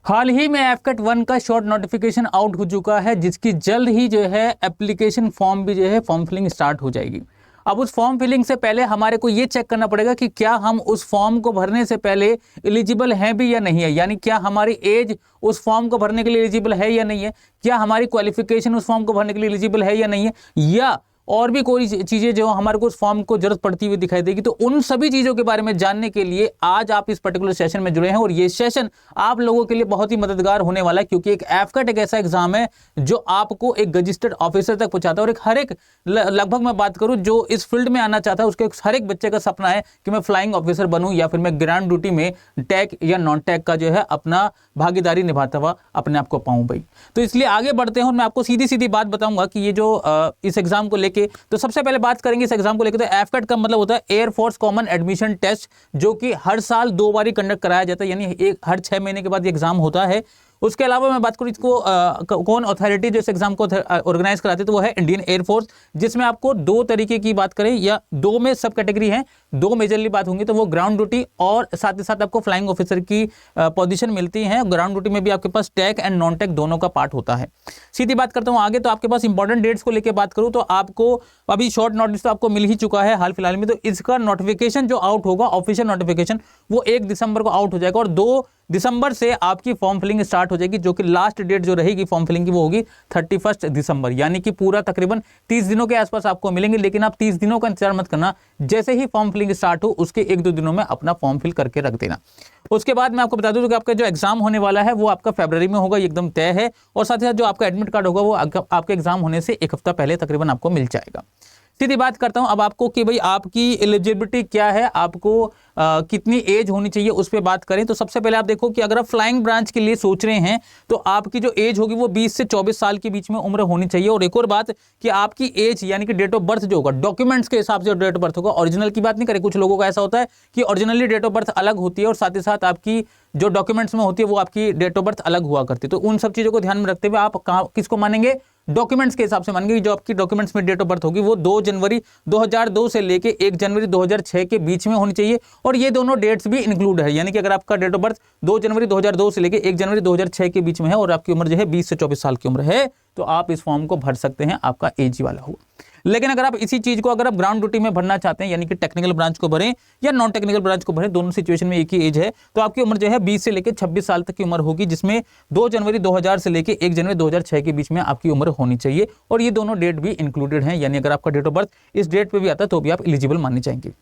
हाल ही में एफकेट 1 का short notification out हो चुका है, जिसकी जल्द ही जो है एप्लीकेशन फॉर्म भी जो है फॉर्म फिलिंग स्टार्ट हो जाएगी। अब उस फॉर्म फिलिंग से पहले हमारे को ये चेक करना पड़ेगा कि क्या हम उस फॉर्म को भरने से पहले एलिजिबल हैं भी या नहीं है, यानी क्या हमारी एज उस फॉर्म को भरने के लिए एलिजिबल है या नहीं है, क्या हमारी क्वालिफिकेशन उस फॉर्म को भरने के लिए एलिजिबल है या नहीं है, या और भी कोई चीजें जो हमारे को उस फॉर्म को जरूरत पड़ती हुई दिखाई देगी। तो उन सभी चीजों के बारे में जानने के लिए आज आप इस पर्टिकुलर सेशन में जुड़े हैं और ये सेशन आप लोगों के लिए बहुत ही मददगार होने वाला है, क्योंकि एक एफकेट एक ऐसा एग्जाम है जो आपको एक रजिस्टर्ड ऑफिसर तक पहुंचाता है। और एक हर एक लगभग मैं बात करूं जो इस फील्ड में आना चाहता है, उसके हर एक बच्चे का सपना है कि मैं फ्लाइंग ऑफिसर बनूं या फिर मैं ग्राउंड ड्यूटी में टैग या नॉन टैग का जो है अपना भागीदारी निभाता हुआ अपने आप को पाऊं भाई। तो इसलिए आगे बढ़ते हैं और मैं आपको सीधी सीधी बात बताऊंगा कि ये जो इस एग्जाम को लेके, तो सबसे पहले बात करेंगे इस एग्जाम को लेकर। तो एफकेट का मतलब होता है एयरफोर्स कॉमन एडमिशन टेस्ट, जो कि हर साल 2 बार कंडक्ट कराया जाता है, यानी हर 6 महीने के बाद ये एग्जाम होता है। उसके अलावा मैं बात करूं इसको कौन अथॉरिटी जो इस एग्जाम को ऑर्गेनाइज कराती है, तो वो है इंडियन एयरफोर्स, जिसमें आपको 2 तरीके की बात करें या 2 में सब कैटेगरी है, 2 मेजरली बात होंगी, तो वो ग्राउंड ड्यूटी और साथ ही साथ आपको फ्लाइंग ऑफिसर की पोजीशन मिलती है। ग्राउंड ड्यूटी में भी आपके पास टैग एंड नॉन टैग दोनों का पार्ट होता है। सीधी बात करता हूं आगे, तो आपके पास इंपॉर्टेंट डेट्स को लेकर बात करूं तो आपको अभी शॉर्ट नोटिस तो आपको मिल ही चुका है हाल फिलहाल में। तो इसका नोटिफिकेशन जो आउट होगा, ऑफिशियल नोटिफिकेशन, वो 1 दिसंबर को आउट हो जाएगा और 2 दिसंबर से आपकी फॉर्म फिलिंग स्टार्ट हो जाएगी, जो कि लास्ट डेट जो रहेगी फॉर्म फिलिंग की वो होगी 31 दिसंबर, यानी कि पूरा तकरीबन 30 दिनों के आसपास आपको मिलेंगे। लेकिन आप 30 दिनों का इंतजार मत करना, जैसे ही फॉर्म फिलिंग स्टार्ट हो उसके 1-2 दिनों में अपना फॉर्म फिल करके रख देना। उसके बाद मैं आपको बता दूं कि आपका जो एग्जाम होने वाला है वो आपका फरवरी में होगा, एकदम तय है। और साथ ही साथ जो आपका एडमिट कार्ड होगा वो आपके एग्जाम होने से 1 हफ्ता पहले तकरीबन आपको मिल जाएगा। सीधी बात करता हूं अब आपको कि भाई आपकी एलिजिबिलिटी क्या है, आपको कितनी एज होनी चाहिए, उस पर बात करें। तो सबसे पहले आप देखो कि अगर आप फ्लाइंग ब्रांच के लिए सोच रहे हैं तो आपकी जो एज होगी वो 20 से 24 साल के बीच में उम्र होनी चाहिए। और एक और बात कि आपकी एज यानी कि डेट ऑफ बर्थ जो होगा, डॉक्यूमेंट्स के हिसाब से डेट ऑफ बर्थ होगा, ओरिजिनल की बात नहीं करें। कुछ लोगों का ऐसा होता है कि ओरिजिनली डेट ऑफ बर्थ अलग होती है और साथ ही साथ आपकी जो डॉक्यूमेंट्स में होती है वो आपकी डेट ऑफ बर्थ अलग हुआ करती है। तो उन सब चीजों को ध्यान में रखते हुए आप किसको मानेंगे, डॉक्यूमेंट्स के हिसाब से मानेंगे। जो आपकी डॉक्यूमेंट्स में डेट ऑफ बर्थ होगी वो 2 जनवरी 2002 से लेके 1 जनवरी 2006 के बीच में होनी चाहिए। और ये दोनों डेट्स भी इंक्लूड है, यानी कि अगर आपका डेट ऑफ बर्थ 2 जनवरी 2002 से लेके 1 जनवरी 2006 के बीच में है और आपकी उम्र जो है 20 से 24 साल की उम्र है, तो आप इस फॉर्म को भर सकते हैं, आपका एज वाला होगा। लेकिन अगर आप इसी चीज को अगर आप ग्राउंड ड्यूटी में भरना चाहते हैं, यानी कि टेक्निकल ब्रांच को भरें या नॉन टेक्निकल ब्रांच को भरें, दोनों सिचुएशन में एक ही एज है, तो आपकी उम्र जो है 20 से लेकर 26 साल तक की उम्र होगी, जिसमें 2 जनवरी 2000 से लेकर 1 जनवरी 2006 के बीच में आपकी उम्र होनी चाहिए। और ये दोनों डेट भी इंक्लूडेड हैं, यानी अगर आपका डेट ऑफ बर्थ इस डेट पे भी आता है तो भी आप एलिजिबल माने जाएंगे।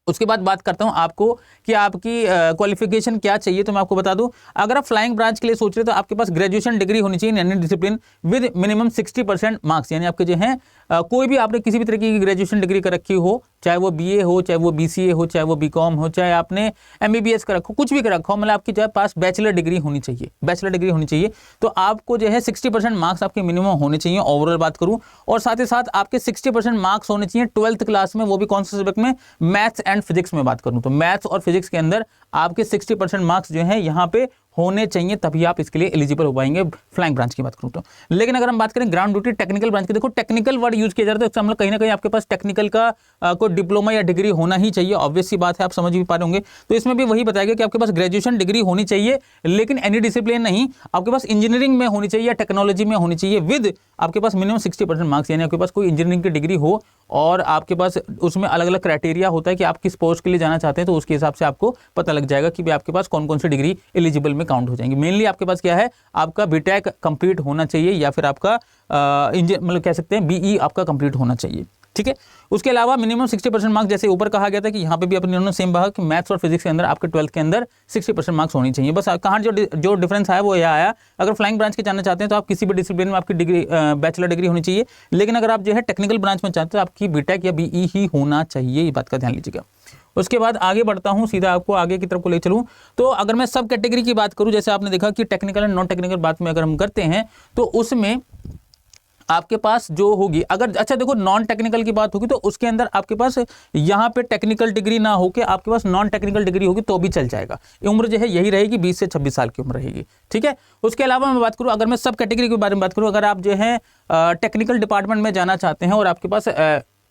उसके बाद बात करता हूं आपको कि आपकी क्वालिफिकेशन क्या चाहिए। तो मैं आपको बता दूं, अगर आप फ्लाइंग ब्रांच के लिए सोच रहे हो तो आपके पास ग्रेजुएशन डिग्री होनी चाहिए इन any discipline with minimum 60% marks, यानी आपके जो हैं कोई भी आपने किसी भी तरह की ग्रेजुएशन डिग्री कर रखी हो, चाहे वो बीए हो, चाहे वो बीसीए हो, चाहे वो बीकॉम हो, चाहे आपने एमबीबीएस कर रखो, कुछ भी कर रखा हो, मतलब आपके पास बैचलर डिग्री होनी चाहिए, बैचलर डिग्री होनी चाहिए। तो आपको जो है 60% मार्क्स आपके मिनिमम होने चाहिए, ओवरऑल बात करूं। और साथ ही साथ आपके 60% मार्क्स होने चाहिए 12th क्लास में, वो भी कौन से सब्जेक्ट में, मैथ्स एंड फिजिक्स में बात करूं तो मैथ्स और फिजिक्स के अंदर आपके 60% मार्क्स जो हैं यहाँ पे होने चाहिए, तभी आप इसके लिए एलिजिबल हो पाएंगे फ्लाइंग ब्रांच की बात करूं तो। लेकिन अगर हम बात करें ग्राउंड ड्यूटी टेक्निकल ब्रांच की, देखो टेक्निकल वर्ड यूज किया जा रहा है, तो मतलब कहीं ना कहीं आपके पास टेक्निकल का कोई डिप्लोमा या डिग्री होना ही चाहिए, ऑब्वियस सी बात है, आप समझ भी पा रहे होंगे। तो इसमें भी वही बताया गया कि आपके पास ग्रेजुएशन डिग्री होनी चाहिए, लेकिन एनी डिसिप्लिन नहीं, आपके पास इंजीनियरिंग में होनी चाहिए या टेक्नोलॉजी में होनी चाहिए, विद आपके पास मिनिमम 60% मार्क्स, यानी आपके पास कोई इंजीनियरिंग की डिग्री हो और आपके पास उसमें अलग अलग क्राइटेरिया होता है कि आप किस पोस्ट के लिए जाना चाहते हैं, तो उसके हिसाब से आपको पता लग जाएगा कि आपके पास कौन कौन सी डिग्री एलिजिबल में काउंट हो जाएंगी। मेनली आपके पास क्या है, आपका बीटेक कंप्लीट होना चाहिए या फिर आपका मतलब कह सकते हैं बीई आपका कंप्लीट होना चाहिए, ठीक है। उसके अलावा मिनिमम 60% मार्क्स, जैसे ऊपर कहा गया था कि यहाँ पे भी अपने उन्होंने सेम कहा कि मैथ्स और फिजिक्स के अंदर आपके 12th के अंदर 60% मार्क्स होनी चाहिए। बस कहाँ जो डिफरेंस आया वो यह आया, अगर फ्लाइंग ब्रांच के जाना चाहते हैं तो आप किसी भी डिसिप्लिन में आपकी डिग्री बैचलर डिग्री होनी चाहिए, लेकिन अगर आप जो है टेक्निकल ब्रांच में चाहते हैं तो आपकी बीटेक या बीई ही होना चाहिए, ये बात का ध्यान लीजिएगा। उसके बाद आगे बढ़ता हूं, सीधा आपको आगे की तरफ को ले चलूं। तो अगर मैं सब कैटेगरी की बात करूं, जैसे आपने देखा कि टेक्निकल एंड नॉन टेक्निकल बात में अगर हम करते हैं तो उसमें आपके पास जो होगी, अगर अच्छा देखो नॉन टेक्निकल की बात होगी तो उसके अंदर आपके पास यहाँ पे टेक्निकल डिग्री ना होके आपके पास नॉन टेक्निकल डिग्री होगी तो भी चल जाएगा। उम्र जो है यही रहेगी, 20 से 26 साल की उम्र रहेगी, ठीक है। उसके अलावा मैं बात करूँ, अगर मैं सब कैटेगरी के बारे में बात करूँ, अगर आप जो है टेक्निकल डिपार्टमेंट में जाना चाहते हैं और आपके पास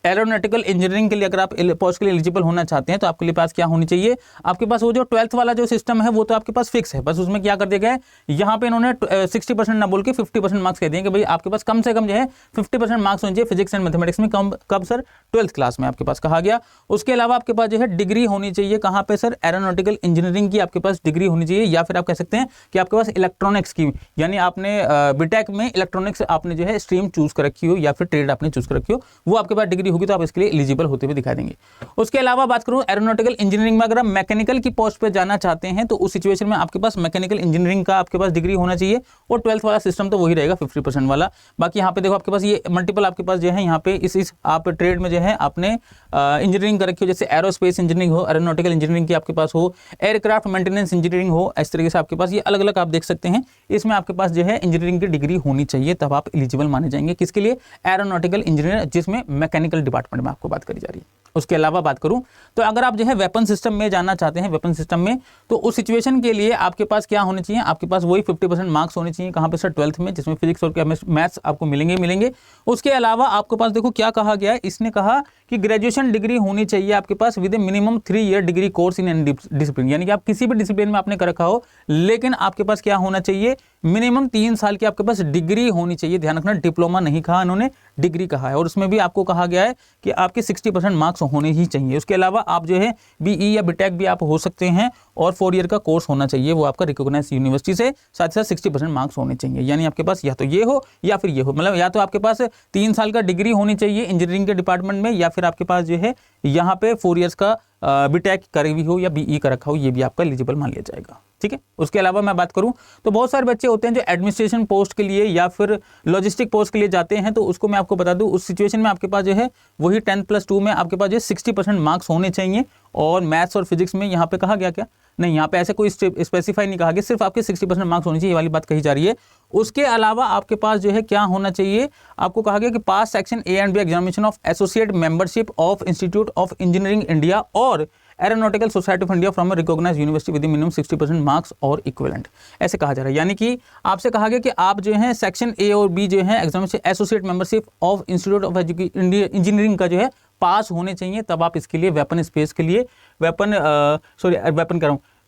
एरोनॉटिकल इंजीनियरिंग के लिए अगर आप पोस्ट के लिए एलिजिबल होना चाहते हैं तो आपके लिए पास क्या होनी चाहिए, आपके पास वो जो 12th वाला जो सिस्टम है वो तो आपके पास फिक्स है, बस उसमें क्या कर दिया गया है, यहाँ पे इन्होंने 60% ना बोल के 50% मार्क्स कह दिए कि भाई आपके पास कम से कम जो है 50% मार्क्स होने चाहिए फिजिक्स एंड मैथमेटिक्स में। कब सर, 12th क्लास में आपके पास कहा गया। उसके अलावा आपके पास जो है डिग्री होनी चाहिए, कहाँ पे सर, एरोनॉटिकल इंजीनियरिंग की आपके पास डिग्री होनी चाहिए, या फिर आप कह सकते हैं कि आपके पास इलेक्ट्रॉनिक्स की, यानी आपने बीटेक में इलेक्ट्रॉनिक्स आपने जो है स्ट्रीम चूज कर रखी हो या फिर ट्रेड आपने चूज कर रखी हो, वो आपके पास डिग्री होगी तो आप इसके लिए एलिजिबल होते हुए दिखा देंगे। उसके अलावा बात करूं एरोनॉटिकल इंजीनियरिंग में, अगर आप मैकेनिकल की पोस्ट पे जाना चाहते हैं तो उस सिचुएशन में आपके पास मैकेनिकल इंजीनियरिंग का आपके पास डिग्री होना चाहिए, और 12th वाला सिस्टम तो वही रहेगा 50% वाला। बाकी यहाँ पे देखो आपके पास ये मल्टीपल आपके पास जो है यहाँ पे इस आप ट्रेड में जो है आपने इंजीनियरिंग कर रखी हो, जैसे एरोस्पेस इंजीनियरिंग हो, एरोनॉटिकल इंजीनियरिंग की आपके पास हो, एयरक्राफ्ट मेंटेनेंस इंजीनियरिंग हो, इस तरीके से आपके पास ये अलग अलग आप देख सकते हैं। इसमें आपके पास जो है इंजीनियरिंग की डिग्री होनी चाहिए, तब आप एलिजिबल माने जाएंगे। किसके लिए, एरोनॉटिकल इंजीनियर, जिसमें मैकेनिकल डिपार्टमेंट में आपको बात करी जा रही है। उसके अलावा बात करूं तो अगर आप जो है वेपन सिस्टम में जाना चाहते हैं, वेपन सिस्टम में, तो उस सिचुएशन के लिए आपके पास क्या होने चाहिए, आपके पास वही 50% मार्क्स होने चाहिए, कहां पे सर, 12th में, जिसमें फिजिक्स और मैथ्स आपको मिलेंगे। उसके अलावा आपके पास देखो क्या कहा गया है, इसने कहा कि ग्रेजुएशन डिग्री होनी चाहिए आपके पास with minimum 3 year degree course in any discipline, यानी कि आप किसी भी डिसिप्लिन में आपने कर रखा हो, लेकिन आपके पास क्या होना चाहिए, मिनिमम 3 साल की आपके पास डिग्री होनी चाहिए। ध्यान रखना, डिप्लोमा नहीं कहा इन्होंने, डिग्री कहा है, और उसमें भी आपको कहा गया है कि आपके 60% मार्क्स होने ही चाहिए। उसके अलावा आप जो है बीई या बीटेक भी आप हो सकते हैं, और 4 ईयर का कोर्स होना चाहिए, वो आपका रिकॉग्नाइज यूनिवर्सिटी से, साथ ही साथ 60% मार्क्स होने चाहिए। यानी आपके पास या तो ये हो या फिर ये हो, मतलब या तो आपके पास 3 साल का डिग्री होनी चाहिए इंजीनियरिंग के डिपार्टमेंट में, या फिर आपके पास जो है यहाँ पे 4 ईयर्स का बीटेक करी हुई हो या बीई का रखा हो, ये भी आपका एलिजिबल मान लिया जाएगा। ठीक है। उसके अलावा मैं बात करूं तो बहुत सारे बच्चे होते हैं जो एडमिनिस्ट्रेशन पोस्ट के लिए या फिर लॉजिस्टिक पोस्ट के लिए जाते हैं, तो उसको मैं आपको बता दूं, उस सिचुएशन में आपके पास जो है वही 10+2 में आपके पास जो 60% मार्क्स होने चाहिए, और मैथ्स और फिजिक्स में यहाँ पे कहा गया क्या, नहीं यहाँ पे ऐसे कोई स्पेसिफाई नहीं कहा गया, सिर्फ आपके 60% मार्क्स होने चाहिए, ये वाली बात कही जा रही है। उसके अलावा आपके पास जो है क्या होना चाहिए, आपको कहा गया कि pass section A and B examination of associate membership of institute of engineering India और aeronautical society of India from a recognised university with minimum 60% marks और इक्विवेलेंट, ऐसे कहा जा रहा है। यानी कि आपसे कहा गया कि आप जो है सेक्शन ए और बी जो है examination associate membership of institute of engineering का जो है पास होने चाहिए, तब आप इसके लिए वेपन स्पेस के लिए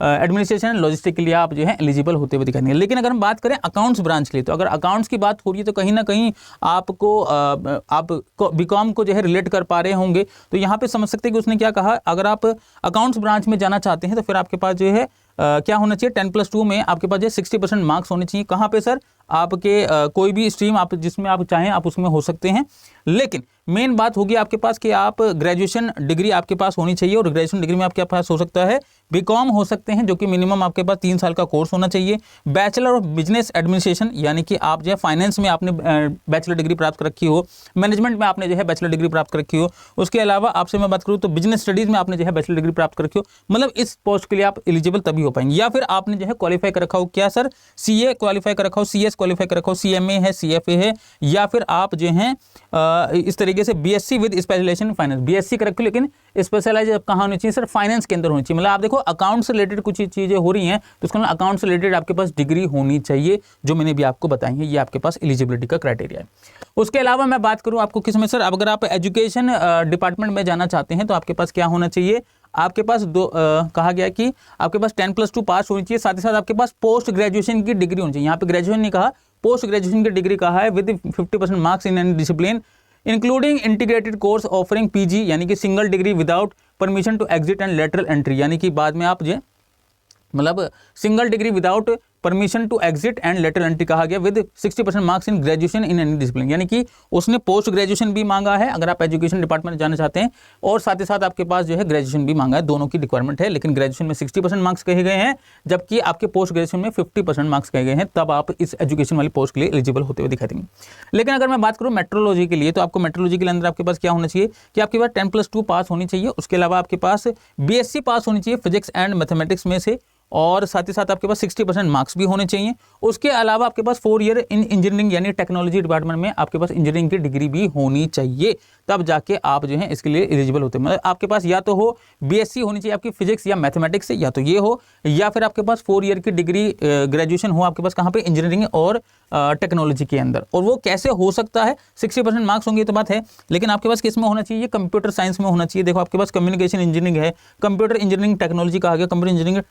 एडमिनिस्ट्रेशन लॉजिस्टिक के लिए आप जो है एलिजिबल होते हुए दिखाएंगे। लेकिन अगर हम बात करें अकाउंट्स ब्रांच के लिए, तो अगर अकाउंट्स की बात हो रही है तो कहीं ना कहीं आपको बीकॉम को जो है रिलेट कर पा रहे होंगे, तो यहाँ पे समझ सकते हैं कि उसने क्या कहा, अगर आप अकाउंट्स ब्रांच में जाना चाहते हैं तो फिर आपके पास जो है क्या होना चाहिए, 10+2 में आपके पास जो 60% मार्क्स होने चाहिए। कहाँ पे सर, आपके कोई भी स्ट्रीम आप जिसमें आप चाहें आप उसमें हो सकते हैं, लेकिन मेन बात होगी आपके पास कि आप ग्रेजुएशन डिग्री आपके पास होनी चाहिए, और ग्रेजुएशन डिग्री में आपके पास हो सकता है बीकॉम हो सकते हैं, जो कि मिनिमम आपके पास 3 साल का कोर्स होना चाहिए। बैचलर ऑफ बिजनेस एडमिनिस्ट्रेशन, यानी कि आप जो है फाइनेंस में आपने बैचलर डिग्री प्राप्त कर रखी हो, मैनेजमेंट में आपने जो है बैचलर डिग्री प्राप्त कर रखी हो। उसके अलावा आपसे मैं बात करूँ तो बिजनेस स्टडीज में आपने जो है बैचलर डिग्री प्राप्त कर रखी हो, मतलब इस पोस्ट के लिए आप एलिजिबल तभी हो पाएंगे। या फिर आपने जो है क्वालिफाई कर रखा हो, क्या सर, सीए क्वालिफाई कर रखा हो, सीएस क्वालिफाई कर रखा हो, सीएमए है, सीएफए है, या फिर आप जो हैं इस तरीके से BSc with specialisation in finance, BSc कर रखी हो, लेकिन स्पेशलाइज कहाँ होनी चाहिए सर, फाइनेंस के अंदर होनी चाहिए। मतलब आप देखो अकाउंट से रिलेटेड कुछ चीजें हो रही हैं तो उसका अकाउंट से रिलेटेड आपके पास डिग्री होनी चाहिए, जो मैंने भी आपको बताई है, ये आपके पास एलिजिबिलिटी का क्राइटेरिया है। उसके अलावा मैं बात करूं आपको किस में सर, अगर आप एजुकेशन डिपार्टमेंट में जाना चाहते हैं तो आपके पास क्या होना चाहिए, आपके पास कहा गया कि आपके पास 10+2 पास होनी चाहिए, साथ ही साथ आपके पास पोस्ट ग्रेजुएशन की डिग्री होनी चाहिए। यहाँ पे ग्रेजुएशन नहीं कहा, पोस्ट ग्रेजुएशन की डिग्री कहा है with 50% marks in any discipline including integrated course offering PG, यानी कि single degree without permission to exit and lateral entry, यानी कि बाद में आप जो मतलब single degree without permission to exit and lateral entry कहा गया with 60% marks in graduation in any discipline, यानी कि उसने पोस्ट ग्रेजुएशन भी मांगा है अगर आप एजुकेशन डिपार्टमेंट जाना चाहते हैं, और साथ ही साथ आपके पास जो है ग्रेजुएशन भी मांगा है, दोनों की रिक्वायरमेंट है। लेकिन ग्रेजुएशन में 60% मार्क्स कहे गए हैं, जबकि आपके पोस्ट ग्रेजुएशन में 50% मार्क्स कहे गए हैं, तब आप इस एजुकेशन वाली पोस्ट के लिए एलिजिबल होते हुए दिखाई देंगे। लेकिन अगर मैं बात करूँ मेट्रोलॉजी के लिए, तो आपको मेट्रोलॉजी के अंदर आपके पास क्या होना चाहिए कि आपके पास 10+2 पास होनी चाहिए, उसके अलावा आपके पास बीएससी पास होनी चाहिए फिजिक्स एंड मैथमेटिक्स में से, और साथ ही साथ आपके पास 60% मार्क्स भी होने चाहिए। उसके अलावा आपके पास 4 ईयर इन इंजीनियरिंग यानी टेक्नोलॉजी डिपार्टमेंट में आपके पास इंजीनियरिंग की डिग्री भी होनी चाहिए, तब जाके आप जो है इसके लिए एलिजिबल होते हैं। मतलब आपके पास या तो हो बीएससी होनी चाहिए आपकी फिजिक्स या मैथमेटिक्स से, या तो ये हो, या फिर आपके पास 4 ईयर की डिग्री ग्रेजुएशन हो आपके पास कहाँ पे, इंजीनियरिंग और टेक्नोलॉजी के अंदर। और वो कैसे हो सकता है, 60% मार्क्स होंगे तो बात है, लेकिन आपके पास किस में होना चाहिए, कंप्यूटर साइंस में होना चाहिए। देखो आपके पास कम्युनिकेशन इंजीनियरिंग है, कंप्यूटर इंजीनियरिंग टेक्नोलॉजी कहा गया, कंप्यूटर इंजीनियरिंग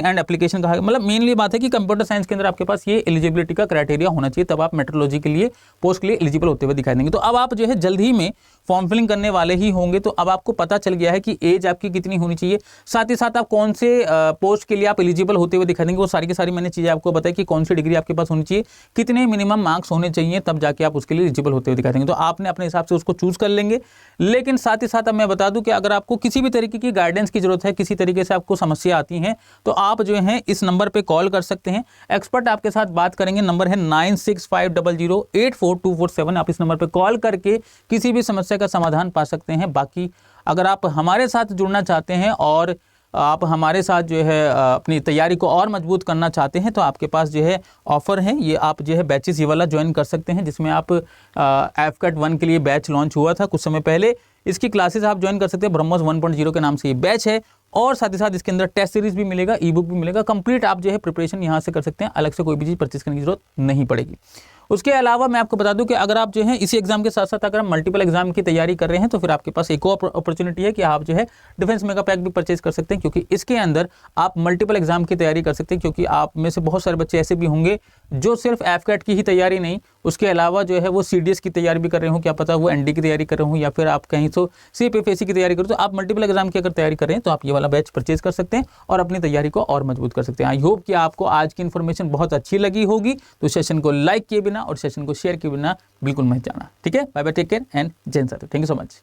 एंड एप्लीकेशन कहा गया। मतलब मेनली बात है कि कंप्यूटर साइंस के अंदर आपके पास ये एलिजिबिलिटी का क्राइटेरिया होना चाहिए, तब आप मेट्रोलॉजी के लिए पोस्ट के लिए एलिजिबल होते हुए दिखाई देंगे। तो अब आप जो है जल्द ही में फॉर्म फिलिंग करने वाले ही होंगे, तो अब आपको पता चल गया है कि एज आपकी कितनी होनी चाहिए, साथ ही साथ आप कौन से पोस्ट के लिए आप एलिजिबल होते हुए दिखाई देंगे। वो सारी की सारी मैंने चीज़ें आपको बताई कि कौन सी डिग्री आपके पास होनी चाहिए, कितने मिनिमम मार्क्स होने चाहिए, तब जाके आप उसके लिए एलिजिबल होते हुए दिखाई देंगे। तो आपने अपने हिसाब से उसको चूज कर लेंगे। लेकिन साथ ही साथ अब मैं बता दूं कि अगर आपको किसी भी तरीके की गाइडेंस की जरूरत है, किसी तरीके से आपको समस्या आती है, तो आप जो है इस नंबर पे कॉल कर सकते हैं। एक्सपर्ट आपके साथ बात करेंगे। नंबर है 9650084247। आप इस नंबर पे कॉल करके किसी भी समस्या का समाधान पा सकते हैं। बाकी अगर आप हमारे साथ जुड़ना चाहते हैं और आप हमारे साथ जो है अपनी तैयारी को और मजबूत करना चाहते हैं, तो आपके पास जो है ऑफर है, ये आप जो है बैचेस ये वाला ज्वाइन कर सकते हैं, जिसमें आप एफकैट 1 के लिए बैच लॉन्च हुआ था कुछ समय पहले। इसकी क्लासेस आप ज्वाइन कर सकते हैं, ब्रह्मोस 1.0 के नाम से ये बैच है। और साथ ही साथ इसके अंदर टेस्ट सीरीज भी मिलेगा, ई बुक भी मिलेगा। कंप्लीट आप जो है प्रिपरेशन यहाँ से कर सकते हैं, अलग से कोई भी चीज़ परचेज करने की जरूरत नहीं पड़ेगी। उसके अलावा मैं आपको बता दूं कि अगर आप जो है इसी एग्जाम के साथ साथ अगर आप मल्टीपल एग्जाम की तैयारी कर रहे हैं, तो फिर आपके पास एक और अपॉर्चुनिटी है कि आप जो है डिफेंस मेगा पैक भी परचेज कर सकते हैं, क्योंकि इसके अंदर आप मल्टीपल एग्जाम की तैयारी कर सकते हैं। क्योंकि आप में से बहुत सारे बच्चे ऐसे भी होंगे जो सिर्फ एफकैट की ही तैयारी नहीं, उसके अलावा जो है वो सीडीएस की तैयारी भी कर रहे हो, क्या पता वो एनडी की तैयारी कर रहे हो, या फिर आप कहीं तो सीपीएफएससी की तैयारी करो। तो आप मल्टीपल एग्जाम की अगर तैयारी कर रहे हैं, तो आप ये वाला बैच परचेज कर सकते हैं और अपनी तैयारी को और मजबूत कर सकते हैं। आई होप कि आपको आज की इन्फॉर्मेशन बहुत अच्छी लगी होगी। तो सेशन को लाइक किए बिना और सेशन को शेयर किए बिना बिल्कुल मत जाना। ठीक है, bye bye, take care and जय हिंद साथियों। Thank you so much.